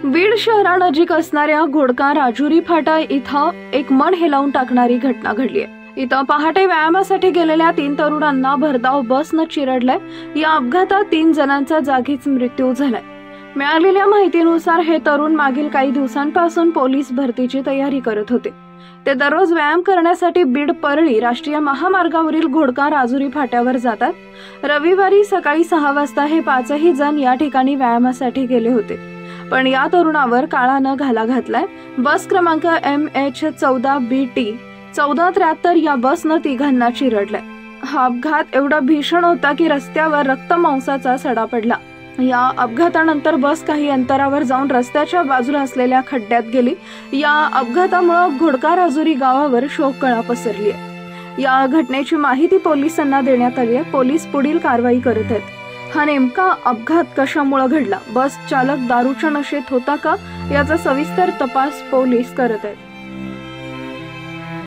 बीड शहरानजीक असणाऱ्या घोडका राजुरी फाटा इथं एक मन हेलावून टाकणारी घटना घडली आहे। इथं पहाटे व्यायामासाठी गेलेल्या 3 तरुणांना भरधाव बसनं चिरडलंय। या अपघातात 3 जणांचा जागीच मृत्यू झालाय। मिळालेल्या माहितीनुसार हे तरुण मागील काही दिवसांपासून पोलीस भरतीची तयारी करत होते। ते दररोज व्यायाम करण्यासाठी बीड परळी राष्ट्रीय महामार्गावरील घोडका राजुरी फाट्यावर जातात। रविवारी सकाळी 6 वाजता हे 5ही जण या ठिकाणी व्यायामासाठी गेले होते, पण या तरुणावर काळा न घाला घातलाय। बस क्रमांक MH14BT 1473 या बसनं तिघांना चिरडलंय। हा अपघात एवढा भीषण होता की रस्त्यावर रक्तमांसाचा सडा पडला। या अपघातानंतर बस काही अंतरावर जाऊन रस्त्याच्या बाजूला असलेल्या खड्ड्यात गेली। या अपघातामुळे घोडका राजुरी गावावर शोककळा पसरली आहे। या घटनेची माहिती पोलिसांना देण्यात आली आहे। पोलीस पुढील कारवाई करत आहेत। हा नेमका अपघात कशामुळे घडला, बस चालक दारूच्या नशेत होता का, याचा सविस्तर तपास पोलीस करत आहेत।